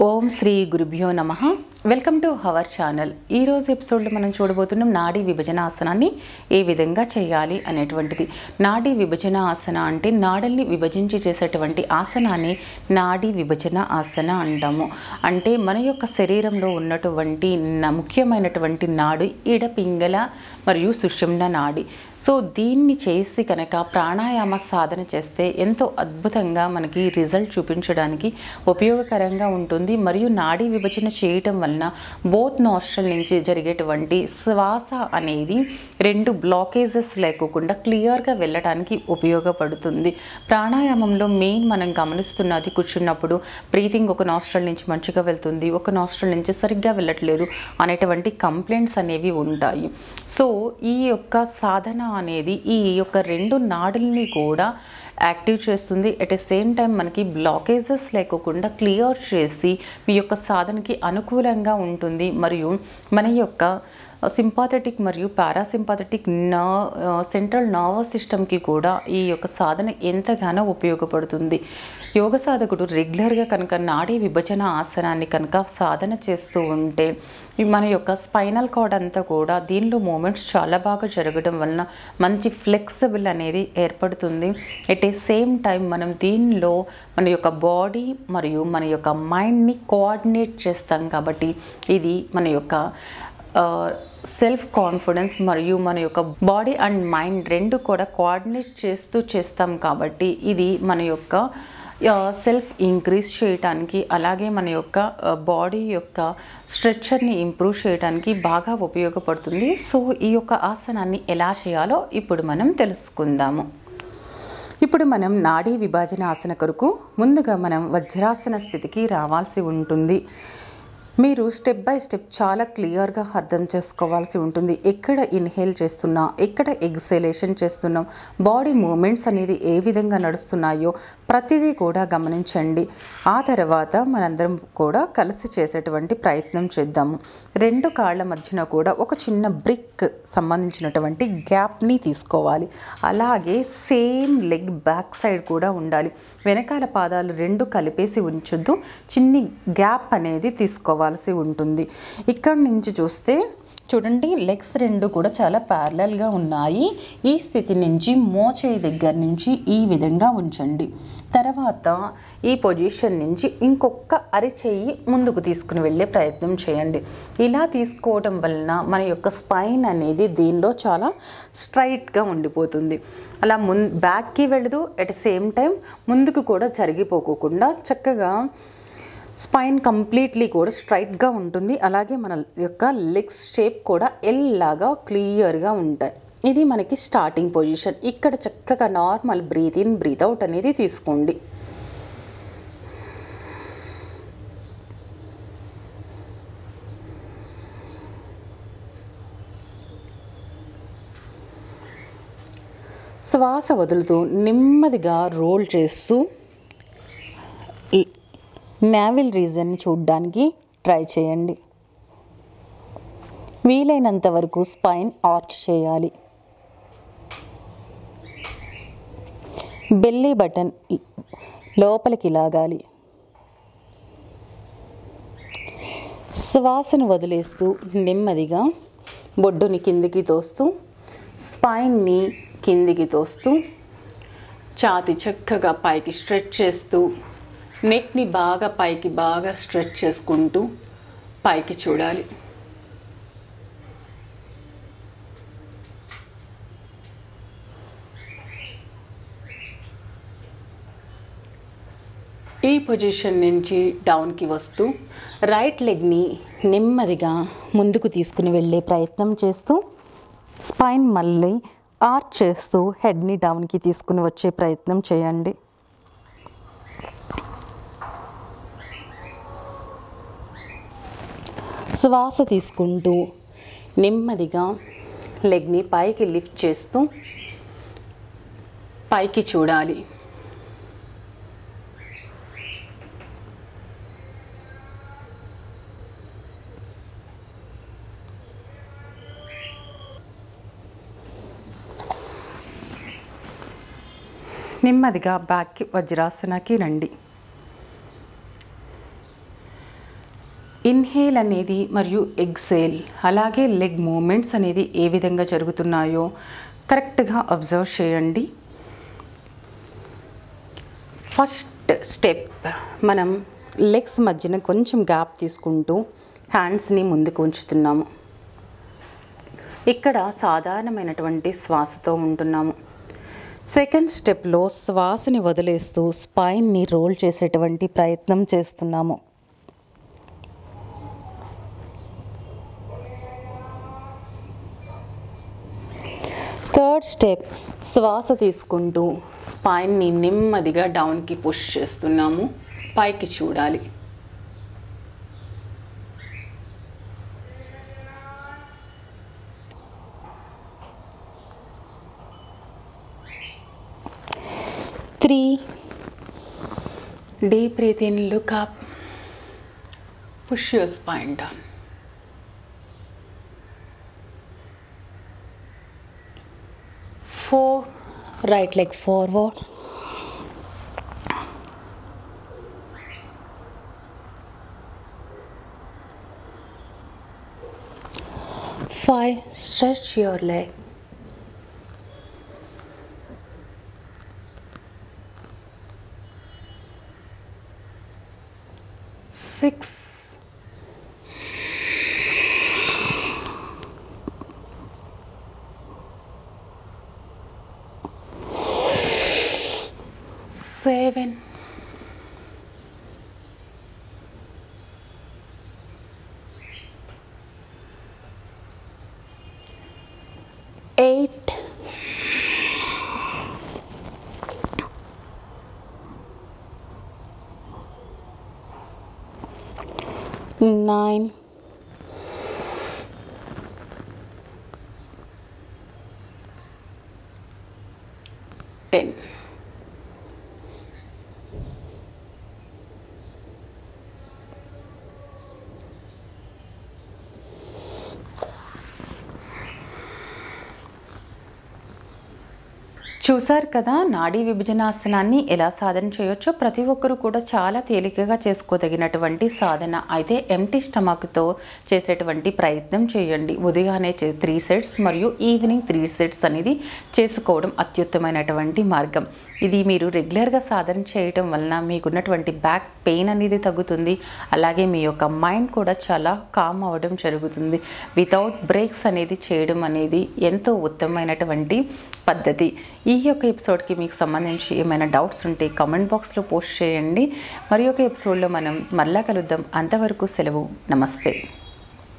ఓం శ్రీ గురుభ్యో నమః. Welcome to our channel. ఈరోజు ఎపిసోడ్లో మనం చూడబోతున్నాం నాడీ విభజన ఆసనాన్ని ఏ విధంగా చేయాలి అనేటువంటిది. నాడీ విభజన ఆసన అంటే నాడల్ని విభజించి చేసేటువంటి ఆసనాన్ని నాడీ విభజన ఆసన అంటాము. అంటే మన యొక్క శరీరంలో ఉన్నటువంటి ముఖ్యమైనటువంటి నాడు ఈడపింగళ మరియు సుషుమ్న నాడి. సో దీన్ని చేసి కనుక ప్రాణాయామ సాధన చేస్తే ఎంతో అద్భుతంగా మనకి రిజల్ట్ చూపించడానికి ఉపయోగకరంగా ఉంటుంది. మరియు నాడీ విభజన చేయటం వలన బోత్ నాస్ట్రల్ నుంచి జరిగేటువంటి శ్వాస అనేది రెండు బ్లాకేజెస్ లేకుండా క్లియర్గా వెళ్ళటానికి ఉపయోగపడుతుంది. ప్రాణాయామంలో మెయిన్ మనం గమనిస్తున్నది కూర్చున్నప్పుడు బ్రీతింగ్ ఒక నాస్ట్రల్ నుంచి మంచిగా వెళ్తుంది, ఒక నాస్ట్రల్ నుంచి సరిగ్గా వెళ్ళట్లేదు అనేటువంటి కంప్లైంట్స్ అనేవి ఉంటాయి. సో ఈ యొక్క సాధన అనేది ఈ యొక్క రెండు నాడుల్ని కూడా యాక్టివ్ చేస్తుంది. అట్ ద సేమ్ టైం మనకి బ్లాకేజెస్ లేకుండా క్లియర్ చేసి మీ యొక్క సాధనకి అనుకూలంగా ఉంటుంది. మరియు మన యొక్క సింపాథెటిక్ మరియు పారాసింపాథెటిక్ సెంట్రల్ నర్వస్ సిస్టమ్కి కూడా ఈ యొక్క సాధన ఎంతగానో ఉపయోగపడుతుంది. యోగ సాధకుడు రెగ్యులర్గా కనుక నాడీ విభజన ఆసనాన్ని కనుక సాధన చేస్తూ ఉంటే మన యొక్క స్పైనల్ కార్డ్ అంతా కూడా దీనిలో మూమెంట్స్ చాలా బాగా జరగడం వలన మంచి ఫ్లెక్సిబుల్ అనేది ఏర్పడుతుంది. ఎట్ ఏ సేమ్ టైం మనం దీనిలో మన యొక్క బాడీ మరియు మన యొక్క మైండ్ని కోఆర్డినేట్ చేస్తాం. కాబట్టి ఇది మన యొక్క సెల్ఫ్ కాన్ఫిడెన్స్ మరియు మన యొక్క బాడీ అండ్ మైండ్ రెండు కూడా కోఆర్డినేట్ చేస్తాం. కాబట్టి ఇది మన యొక్క సెల్ఫ్ ఇంక్రీజ్ చేయడానికి, అలాగే మన యొక్క బాడీ యొక్క స్ట్రెచ్చర్ని ఇంప్రూవ్ చేయడానికి బాగా ఉపయోగపడుతుంది. సో ఈ యొక్క ఆసనాన్ని ఎలా చేయాలో ఇప్పుడు మనం తెలుసుకుందాము. ఇప్పుడు మనం నాడీ విభజన ఆసన కొరకు ముందుగా మనం వజ్రాసన స్థితికి రావాల్సి ఉంటుంది. మీరు స్టెప్ బై స్టెప్ చాలా క్లియర్గా అర్థం చేసుకోవాల్సి ఉంటుంది. ఎక్కడ ఇన్హేల్ చేస్తున్నా, ఎక్కడ ఎక్సేలేషన్ చేస్తున్నాం, బాడీ మూమెంట్స్ అనేది ఏ విధంగా నడుస్తున్నాయో ప్రతిదీ కూడా గమనించండి. ఆ తర్వాత మనందరం కూడా కలిసి చేసేటువంటి ప్రయత్నం చేద్దాము. రెండు కాళ్ళ మధ్యన కూడా ఒక చిన్న బ్రిక్ సంబంధించినటువంటి గ్యాప్ని తీసుకోవాలి. అలాగే సేమ్ లెగ్ బ్యాక్ సైడ్ కూడా ఉండాలి. వెనకాల పాదాలు రెండు కలిపేసి ఉంచొద్దు, చిన్ని గ్యాప్ అనేది తీసుకోవాలి ఉంటుంది. ఇక్కడ నుంచి చూస్తే చూడండి, లెగ్స్ రెండు కూడా చాలా ప్యారలల్గా ఉన్నాయి. ఈ స్థితి నుంచి మోచేయి దగ్గర నుంచి ఈ విధంగా ఉంచండి. తర్వాత ఈ పొజిషన్ నుంచి ఇంకొక అరిచేయి ముందుకు తీసుకుని వెళ్ళే ప్రయత్నం చేయండి. ఇలా తీసుకోవడం వలన మన యొక్క స్పైన్ అనేది దీనిలో చాలా స్ట్రైట్గా ఉండిపోతుంది. అలా బ్యాక్కి వెళ్ళదు, అట్ ద సేమ్ టైం ముందుకు కూడా జరిగిపోకుండా చక్కగా స్పైన్ కంప్లీట్లీ కూడా స్ట్రైట్గా ఉంటుంది. అలాగే మన యొక్క లెగ్స్ షేప్ కూడా ఎల్ లాగా క్లియర్గా ఉంటాయి. ఇది మనకి స్టార్టింగ్ పొజిషన్. ఇక్కడ చక్కగా normal breathe in breathe out అనేది తీసుకోండి. శ్వాస వదులుతూ నెమ్మదిగా రోల్ చేస్తూ నావిల్ రీజన్ని చూడడానికి ట్రై చేయండి. వీలైనంత వరకు స్పైన్ ఆర్చ్ చేయాలి. బెల్లీ బటన్ లోపలికి లాగాలి. శ్వాసను వదిలేస్తూ నెమ్మదిగా బొడ్డుని కిందికి తోస్తూ, స్పైన్ని కిందికి తోస్తూ, ఛాతీ చక్కగా పైకి స్ట్రెచ్ చేస్తూ, నెక్ని బాగా పైకి బాగా స్ట్రెచ్ చేసుకుంటూ పైకి చూడాలి. ఈ పొజిషన్ నుంచి డౌన్కి వస్తూ రైట్ లెగ్ని నెమ్మదిగా ముందుకు తీసుకుని వెళ్ళే ప్రయత్నం చేస్తూ, స్పైన్ మళ్ళీ ఆర్చ్ చేస్తూ హెడ్ని డౌన్కి తీసుకుని వచ్చే ప్రయత్నం చేయండి. శ్వాస తీసుకుంటూ నెమ్మదిగా లెగ్ని పైకి లిఫ్ట్ చేస్తూ పైకి చూడాలి. నెమ్మదిగా బ్యాక్కి వజ్రాసనకి రండి. ఇన్హేల్ అనేది మరియు ఎక్సేల్ అలాగే లెగ్ మూమెంట్స్ అనేది ఏ విధంగా జరుగుతున్నాయో కరెక్ట్గా అబ్జర్వ్ చేయండి. ఫస్ట్ స్టెప్, మనం లెగ్స్ మధ్యన కొంచెం గ్యాప్ తీసుకుంటూ హ్యాండ్స్ని ముందుకు ఉంచుతున్నాము. ఇక్కడ సాధారణమైనటువంటి శ్వాసతో ఉంటున్నాము. సెకండ్ స్టెప్లో శ్వాసని వదిలేస్తూ స్పైన్ని రోల్ చేసేటువంటి ప్రయత్నం చేస్తున్నాము. థర్డ్ స్టెప్, శ్వాస తీసుకుంటూ స్పైన్ని నెమ్మదిగా డౌన్కి పుష్ చేస్తున్నాము, పైకి చూడాలి. Three, deep breath in, look up, push your spine down. 4, right leg forward. 5, stretch your leg. 6, 7, 8, 9, 10. చూసారు కదా, నాడీ విభజనాసనాన్ని ఎలా సాధన చేయొచ్చో. ప్రతి ఒక్కరు కూడా చాలా తేలికగా చేసుకోదగినటువంటి సాధన. అయితే ఎంటీ స్టమక్తో చేసేటువంటి ప్రయత్నం చేయండి. ఉదయాన్నే 3 సెట్స్ మరియు ఈవినింగ్ 3 సెట్స్ అనేది చేసుకోవడం అత్యుత్తమైనటువంటి మార్గం. ఇది మీరు రెగ్యులర్గా సాధన చేయటం వలన మీకున్నటువంటి బ్యాక్ పెయిన్ అనేది తగ్గుతుంది. అలాగే మీ యొక్క మైండ్ కూడా చాలా కామ్ అవ్వడం జరుగుతుంది. వితౌట్ బ్రేక్స్ అనేది చేయడం అనేది ఎంతో ఉత్తమమైనటువంటి పద్ధతి. ఈ యొక్క ఎపిసోడ్కి మీకు సంబంధించి ఏమైనా డౌట్స్ ఉంటే కామెంట్ బాక్స్లో పోస్ట్ చేయండి. మరి ఒక ఎపిసోడ్లో మనం మళ్ళా కలుద్దాం. అంతవరకు సెలవు. నమస్తే.